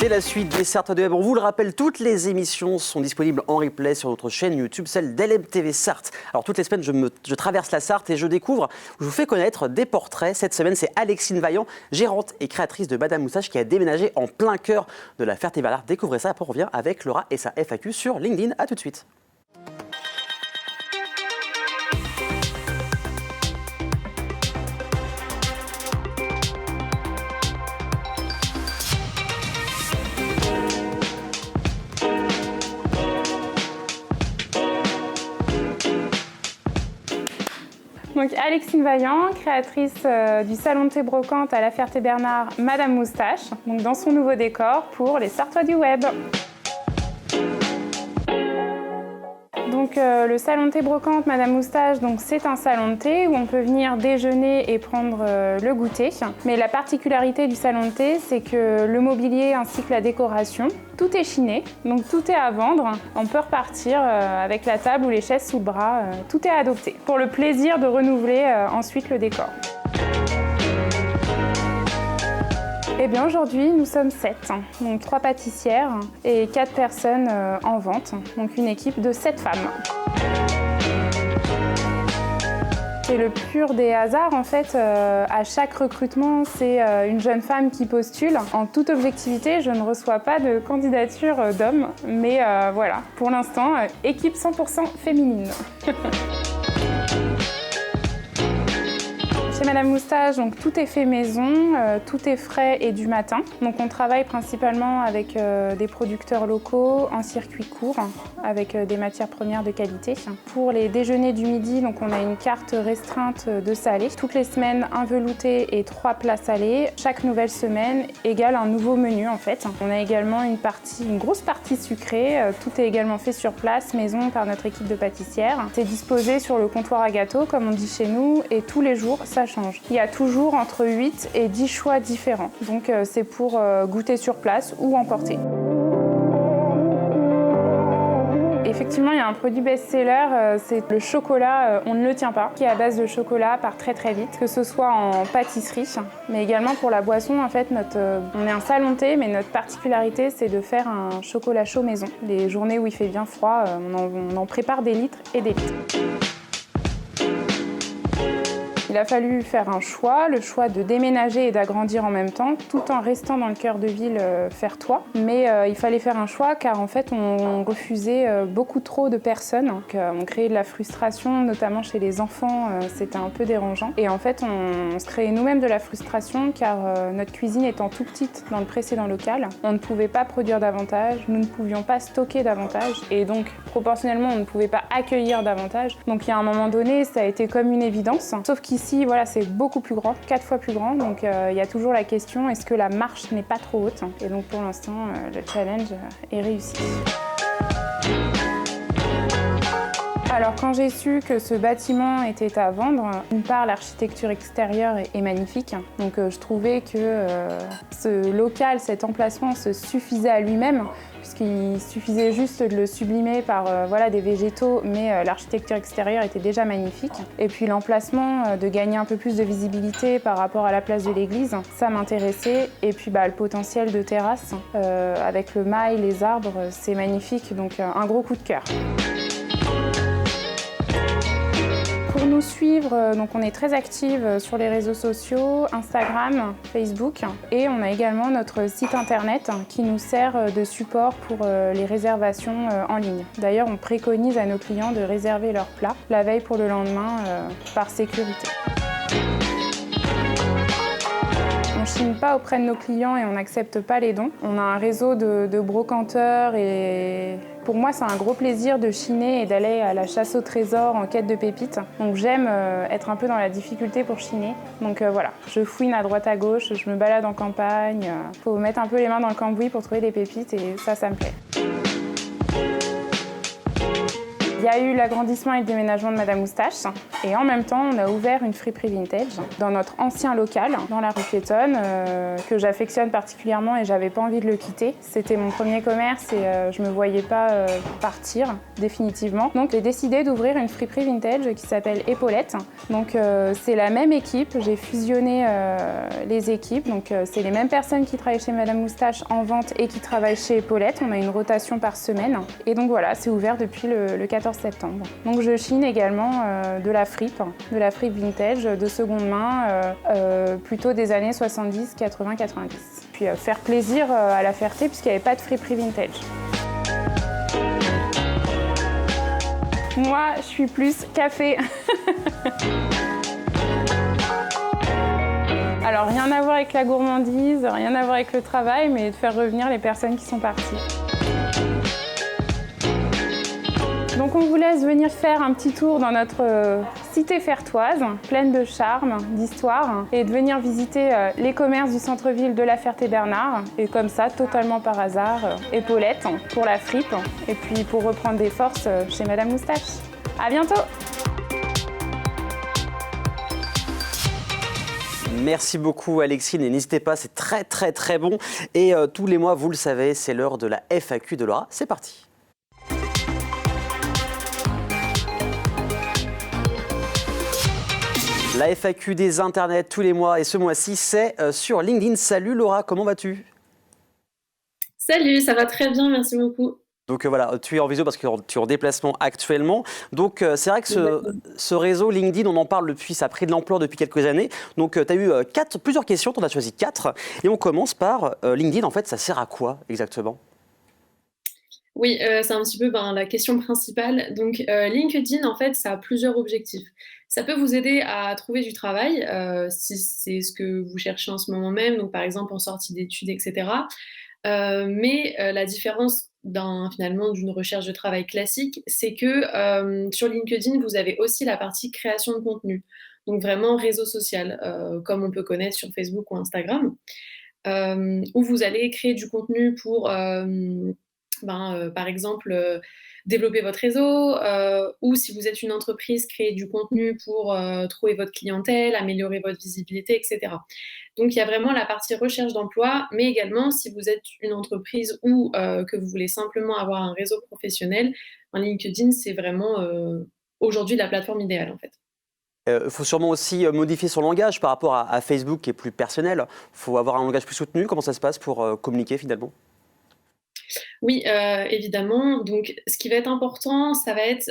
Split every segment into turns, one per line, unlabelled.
C'est la suite des Sartres de Web. On vous le rappelle, toutes les émissions sont disponibles en replay sur notre chaîne YouTube, celle d'LMTV Sarthe. Alors toutes les semaines, je traverse la Sarthe et je découvre, je vous fais connaître des portraits. Cette semaine, c'est Alexine Vaillant, gérante et créatrice de Madame Moustache, qui a déménagé en plein cœur de la Ferté-Valard. Découvrez ça, après on revient avec Laura et sa FAQ sur LinkedIn. A tout de suite.
Donc Alexine Vaillant, créatrice du salon de thé brocante à La Ferté-Bernard, Madame Moustache, donc dans son nouveau décor pour les Sartois du Web. Donc le salon de thé brocante Madame Moustache, c'est un salon de thé où on peut venir déjeuner et prendre le goûter. Mais la particularité du salon de thé, c'est que le mobilier ainsi que la décoration, tout est chiné, donc tout est à vendre. On peut repartir avec la table ou les chaises sous le bras, tout est adopté. Pour le plaisir de renouveler ensuite le décor. Eh bien aujourd'hui nous sommes 7, donc 3 pâtissières et 4 personnes en vente, donc une équipe de 7 femmes. C'est le pur des hasards en fait, à chaque recrutement c'est une jeune femme qui postule. En toute objectivité, je ne reçois pas de candidature d'hommes, mais voilà, pour l'instant, équipe 100% féminine. Chez Madame Moustache, donc tout est fait maison, tout est frais et du matin. Donc on travaille principalement avec des producteurs locaux en circuit court, avec des matières premières de qualité. Pour les déjeuners du midi, donc on a une carte restreinte de salé. Toutes les semaines, un velouté et 3 plats salés. Chaque nouvelle semaine égale un nouveau menu en fait. On a également une grosse partie sucrée. Tout est également fait sur place, maison, par notre équipe de pâtissières. C'est disposé sur le comptoir à gâteaux, comme on dit chez nous, et tous les jours, ça change. Il y a toujours entre 8 et 10 choix différents. Donc c'est pour goûter sur place ou emporter. Effectivement, il y a un produit best-seller, c'est le chocolat On ne le tient pas, qui est à base de chocolat, part très très vite, que ce soit en pâtisserie, mais également pour la boisson. En fait, on est un salon de thé, mais notre particularité, c'est de faire un chocolat chaud maison. Les journées où il fait bien froid, on en prépare des litres et des litres. Il a fallu faire un choix, le choix de déménager et d'agrandir en même temps, tout en restant dans le cœur de ville Fertois. Mais il fallait faire un choix car en fait on refusait beaucoup trop de personnes. Donc, on créait de la frustration, notamment chez les enfants, c'était un peu dérangeant. Et en fait on se créait nous-mêmes de la frustration car notre cuisine étant tout petite dans le précédent local, on ne pouvait pas produire davantage, nous ne pouvions pas stocker davantage et donc proportionnellement on ne pouvait pas accueillir davantage. Donc il y a un moment donné ça a été comme une évidence, sauf qu'ici voilà, c'est beaucoup plus grand, 4 fois plus grand, donc il y a toujours la question est-ce que la marche n'est pas trop haute? Et donc pour l'instant le challenge est réussi. Alors quand j'ai su que ce bâtiment était à vendre, d'une part l'architecture extérieure est magnifique, donc je trouvais que ce local, cet emplacement se suffisait à lui-même, puisqu'il suffisait juste de le sublimer par des végétaux, mais l'architecture extérieure était déjà magnifique. Et puis l'emplacement, de gagner un peu plus de visibilité par rapport à la place de l'église, ça m'intéressait. Et puis le potentiel de terrasse, avec le mail, les arbres, c'est magnifique, donc un gros coup de cœur. Pour nous suivre, donc on est très active sur les réseaux sociaux, Instagram, Facebook, et on a également notre site internet qui nous sert de support pour les réservations en ligne. D'ailleurs, on préconise à nos clients de réserver leurs plats la veille pour le lendemain par sécurité. On ne chine pas auprès de nos clients et on n'accepte pas les dons. On a un réseau de brocanteurs et pour moi, c'est un gros plaisir de chiner et d'aller à la chasse au trésor en quête de pépites. Donc j'aime être un peu dans la difficulté pour chiner. Donc voilà, je fouine à droite à gauche, je me balade en campagne. Faut mettre un peu les mains dans le cambouis pour trouver des pépites et ça me plaît. Il y a eu l'agrandissement et le déménagement de Madame Moustache et en même temps on a ouvert une friperie vintage dans notre ancien local, dans la rue Piétonne, que j'affectionne particulièrement et j'avais pas envie de le quitter. C'était mon premier commerce et je me voyais pas partir définitivement. Donc j'ai décidé d'ouvrir une friperie vintage qui s'appelle Épaulette. Donc c'est la même équipe, j'ai fusionné les équipes. Donc c'est les mêmes personnes qui travaillent chez Madame Moustache en vente et qui travaillent chez Épaulette. On a une rotation par semaine. Et donc voilà, c'est ouvert depuis le 14 septembre. Donc je chine également de la fripe vintage de seconde main, plutôt des années 70, 80, 90. Puis faire plaisir à la Ferté puisqu'il n'y avait pas de friperie vintage. Moi, je suis plus café. Alors rien à voir avec la gourmandise, rien à voir avec le travail, mais de faire revenir les personnes qui sont parties. Donc on vous laisse venir faire un petit tour dans notre cité fertoise, pleine de charme, d'histoire, et de venir visiter les commerces du centre-ville de la Ferté-Bernard. Et comme ça, totalement par hasard, Épaulette pour la fripe, et puis pour reprendre des forces chez Madame Moustache. À bientôt!
Merci beaucoup Alexine et n'hésitez pas, c'est très très très bon. Et tous les mois, vous le savez, c'est l'heure de la FAQ de Laura. C'est parti. La FAQ des internets tous les mois et ce mois-ci, c'est sur LinkedIn. Salut Laura, comment vas-tu?
Salut, ça va très bien, merci beaucoup.
Donc voilà, tu es en visio parce que tu es en déplacement actuellement. Donc c'est vrai que ce réseau LinkedIn, on en parle depuis, ça a pris de l'ampleur depuis quelques années. Donc tu as eu plusieurs questions, tu en as choisi 4. Et on commence par LinkedIn, en fait, ça sert à quoi exactement?
Oui, c'est un petit peu la question principale. Donc LinkedIn, en fait, ça a plusieurs objectifs. Ça peut vous aider à trouver du travail, si c'est ce que vous cherchez en ce moment même, donc par exemple en sortie d'études, etc. Mais la différence finalement d'une recherche de travail classique, c'est que sur LinkedIn, vous avez aussi la partie création de contenu, donc vraiment réseau social, comme on peut connaître sur Facebook ou Instagram, où vous allez créer du contenu pour, par exemple, développer votre réseau, ou si vous êtes une entreprise, créer du contenu pour trouver votre clientèle, améliorer votre visibilité, etc. Donc, il y a vraiment la partie recherche d'emploi, mais également, si vous êtes une entreprise ou que vous voulez simplement avoir un réseau professionnel, LinkedIn, c'est vraiment aujourd'hui la plateforme idéale, en fait.
Il faut sûrement aussi modifier son langage par rapport à Facebook qui est plus personnel. Il faut avoir un langage plus soutenu. Comment ça se passe pour communiquer finalement?
Oui, évidemment. Donc, ce qui va être important, ça va être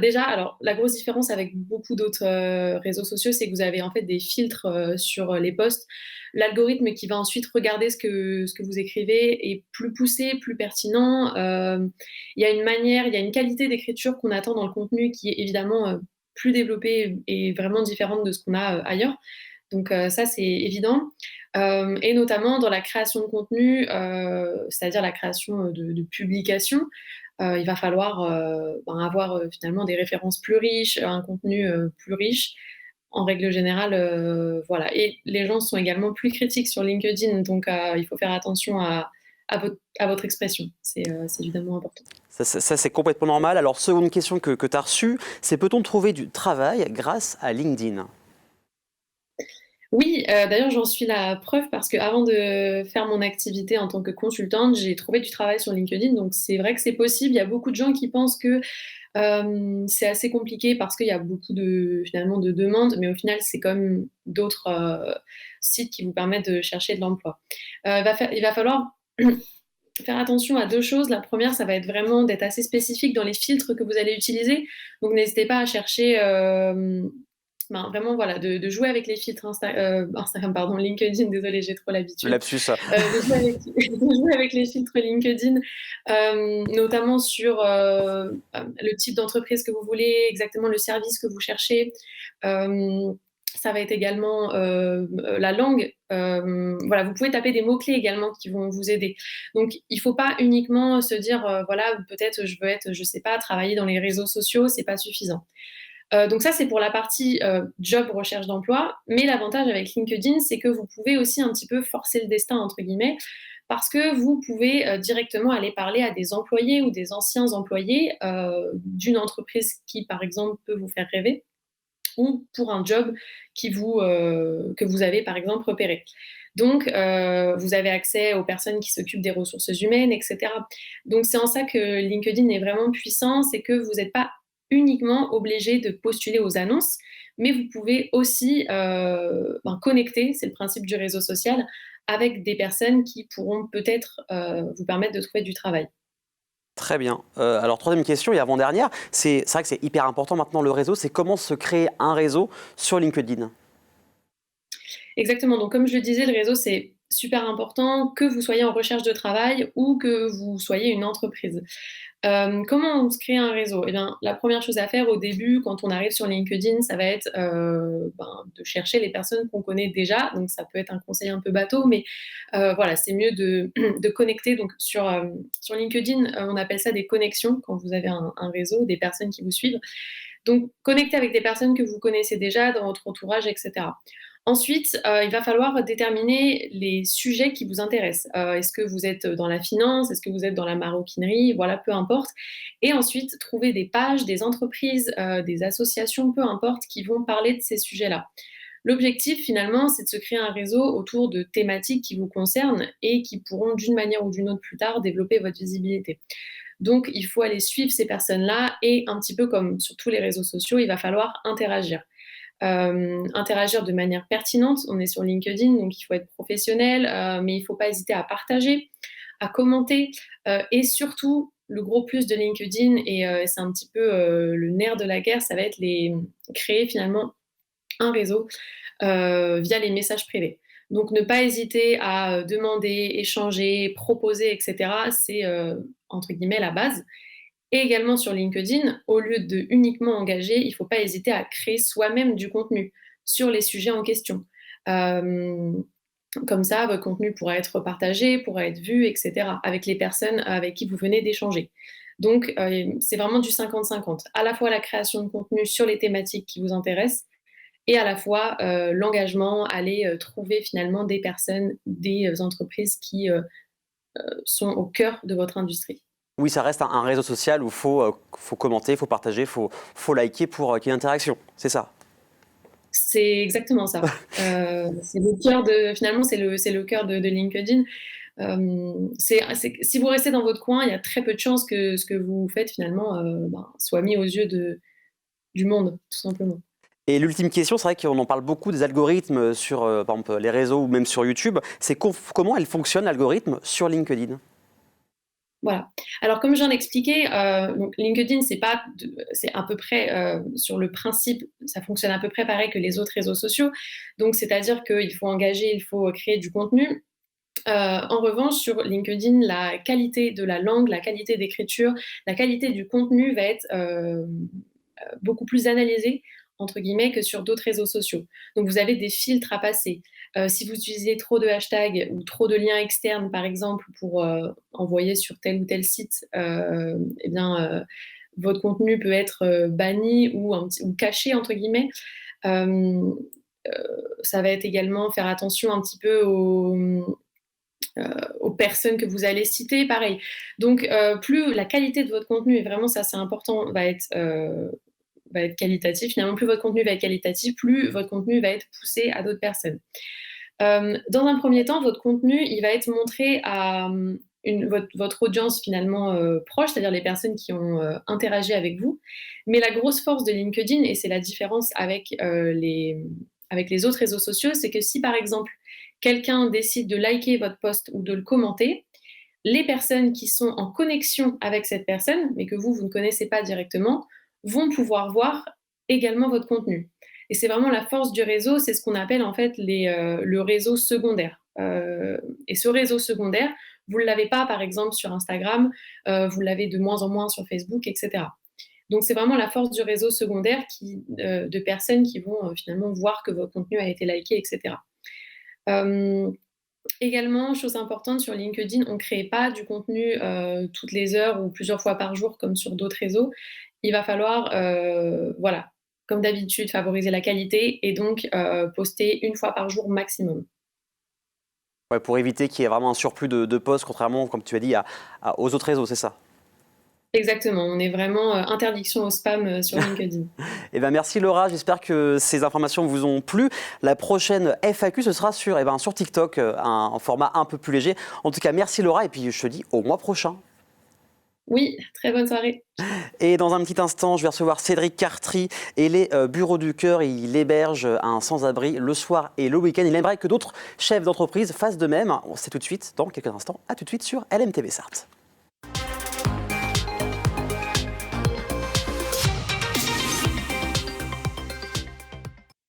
déjà, alors la grosse différence avec beaucoup d'autres réseaux sociaux, c'est que vous avez en fait des filtres sur les posts. L'algorithme qui va ensuite regarder ce que vous écrivez est plus poussé, plus pertinent. Il y a une manière, il y a une qualité d'écriture qu'on attend dans le contenu qui est évidemment plus développée et vraiment différente de ce qu'on a ailleurs. Donc ça, c'est évident. Et notamment dans la création de contenu, c'est-à-dire la création de publications, il va falloir avoir finalement des références plus riches, un contenu plus riche. En règle générale, voilà. Et les gens sont également plus critiques sur LinkedIn, donc il faut faire attention à votre expression. C'est évidemment important.
Ça, c'est complètement normal. Alors, seconde question que tu as reçue, c'est peut-on trouver du travail grâce à LinkedIn?
Oui, d'ailleurs, j'en suis la preuve parce qu'avant de faire mon activité en tant que consultante, j'ai trouvé du travail sur LinkedIn. Donc, c'est vrai que c'est possible. Il y a beaucoup de gens qui pensent que c'est assez compliqué parce qu'il y a beaucoup finalement de demandes, mais au final, c'est comme d'autres sites qui vous permettent de chercher de l'emploi. Il va falloir faire attention à 2 choses. La première, ça va être vraiment d'être assez spécifique dans les filtres que vous allez utiliser. Donc, n'hésitez pas à chercher vraiment, voilà, de jouer avec les filtres Instagram, pardon, LinkedIn, désolée, j'ai trop l'habitude.
Lapsus.
De jouer avec les filtres LinkedIn, notamment sur le type d'entreprise que vous voulez, exactement le service que vous cherchez. Ça va être également la langue. Voilà, vous pouvez taper des mots-clés également qui vont vous aider. Donc, il ne faut pas uniquement se dire, voilà, peut-être je veux être, je ne sais pas, travailler dans les réseaux sociaux, ce n'est pas suffisant. Donc ça, c'est pour la partie job, recherche d'emploi. Mais l'avantage avec LinkedIn, c'est que vous pouvez aussi un petit peu forcer le destin, entre guillemets. parce que vous pouvez directement aller parler à des employés ou des anciens employés d'une entreprise qui, par exemple, peut vous faire rêver ou pour un job que vous avez, par exemple, repéré. Donc, vous avez accès aux personnes qui s'occupent des ressources humaines, etc. Donc, c'est en ça que LinkedIn est vraiment puissant, c'est que vous n'êtes pas uniquement obligé de postuler aux annonces, mais vous pouvez aussi connecter, c'est le principe du réseau social, avec des personnes qui pourront peut-être vous permettre de trouver du travail.
Très bien. Alors, troisième question et avant-dernière, c'est vrai que c'est hyper important maintenant le réseau, c'est comment se créer un réseau sur LinkedIn.
Exactement. Donc, comme je le disais, le réseau, c'est super important, que vous soyez en recherche de travail ou que vous soyez une entreprise. Comment on se crée un réseau? Eh bien, la première chose à faire au début, quand on arrive sur LinkedIn, ça va être de chercher les personnes qu'on connaît déjà. Donc, ça peut être un conseil un peu bateau, mais voilà, c'est mieux de connecter. Donc, sur LinkedIn, on appelle ça des connexions quand vous avez un réseau, des personnes qui vous suivent. Donc, connecter avec des personnes que vous connaissez déjà dans votre entourage, etc. Ensuite, il va falloir déterminer les sujets qui vous intéressent. Est-ce que vous êtes dans la finance? Est-ce que vous êtes dans la maroquinerie? Voilà, peu importe. Et ensuite, trouver des pages, des entreprises, des associations, peu importe, qui vont parler de ces sujets-là. L'objectif, finalement, c'est de se créer un réseau autour de thématiques qui vous concernent et qui pourront, d'une manière ou d'une autre, plus tard, développer votre visibilité. Donc, il faut aller suivre ces personnes-là et un petit peu comme sur tous les réseaux sociaux, il va falloir interagir. Interagir de manière pertinente. On est sur LinkedIn, donc il faut être professionnel, mais il ne faut pas hésiter à partager, à commenter, et surtout, le gros plus de LinkedIn, et c'est un petit peu le nerf de la guerre, ça va être créer finalement un réseau via les messages privés. Donc ne pas hésiter à demander, échanger, proposer, etc. C'est entre guillemets la base. Et également sur LinkedIn, au lieu de uniquement engager, il ne faut pas hésiter à créer soi-même du contenu sur les sujets en question. Euh, Comme ça, votre contenu pourra être partagé, pourra être vu, etc., avec les personnes avec qui vous venez d'échanger. Donc, c'est vraiment du 50-50. À la fois la création de contenu sur les thématiques qui vous intéressent et à la fois l'engagement, aller trouver finalement des personnes, des entreprises qui sont au cœur de votre industrie.
Oui, ça reste un réseau social où faut commenter, il faut partager, faut liker pour qu'il y ait une interaction. C'est ça.
C'est exactement ça. C'est le cœur de finalement, c'est le cœur de LinkedIn. Si vous restez dans votre coin, il y a très peu de chances que ce que vous faites finalement, soit mis aux yeux du monde, tout simplement.
Et l'ultime question, c'est vrai qu'on en parle beaucoup des algorithmes sur, par exemple, les réseaux ou même sur YouTube. C'est comment elle fonctionne, l'algorithme, sur LinkedIn?
Voilà. Alors comme je viens d'expliquer, donc LinkedIn, c'est à peu près, sur le principe, ça fonctionne à peu près pareil que les autres réseaux sociaux. Donc c'est-à-dire qu'il faut engager, il faut créer du contenu. En revanche, sur LinkedIn, la qualité de la langue, la qualité d'écriture, la qualité du contenu va être beaucoup plus analysée, entre guillemets, que sur d'autres réseaux sociaux. Donc vous avez des filtres à passer. Si vous utilisez trop de hashtags ou trop de liens externes, par exemple, pour envoyer sur tel ou tel site, eh bien, votre contenu peut être banni ou caché, entre guillemets. Euh, Ça va être également faire attention un petit peu aux personnes que vous allez citer, pareil. Donc, plus la qualité de votre contenu, et vraiment ça c'est important, va être qualitatif, finalement, plus votre contenu va être qualitatif, plus votre contenu va être poussé à d'autres personnes. Dans un premier temps, votre contenu, il va être montré à votre audience finalement proche, c'est-à-dire les personnes qui ont interagi avec vous. Mais la grosse force de LinkedIn, et c'est la différence avec les autres réseaux sociaux, c'est que si par exemple quelqu'un décide de liker votre post ou de le commenter, les personnes qui sont en connexion avec cette personne, mais que vous ne connaissez pas directement, vont pouvoir voir également votre contenu. Et c'est vraiment la force du réseau, c'est ce qu'on appelle en fait le réseau secondaire. Et ce réseau secondaire, vous ne l'avez pas par exemple sur Instagram, vous l'avez de moins en moins sur Facebook, etc. Donc c'est vraiment la force du réseau secondaire de personnes qui vont finalement voir que votre contenu a été liké, etc. Euh, Également, chose importante sur LinkedIn, on ne crée pas du contenu toutes les heures ou plusieurs fois par jour comme sur d'autres réseaux. Il va falloir, voilà, comme d'habitude, favoriser la qualité et donc poster une fois par jour maximum.
Ouais, pour éviter qu'il y ait vraiment un surplus de posts, contrairement, comme tu as dit, aux autres réseaux, c'est ça?
Exactement, on est vraiment interdiction au spam sur LinkedIn.
Eh ben, merci Laura, j'espère que ces informations vous ont plu. La prochaine FAQ, ce sera sur TikTok, un format un peu plus léger. En tout cas, merci Laura, et puis je te dis au mois prochain.
Oui, très bonne soirée.
Et dans un petit instant, je vais recevoir Cédric Cartry et les Bureaux du Cœur. Il héberge un sans-abri le soir et le week-end. Il aimerait que d'autres chefs d'entreprise fassent de même. C'est tout de suite, dans quelques instants. À tout de suite sur LMTV Sarthe.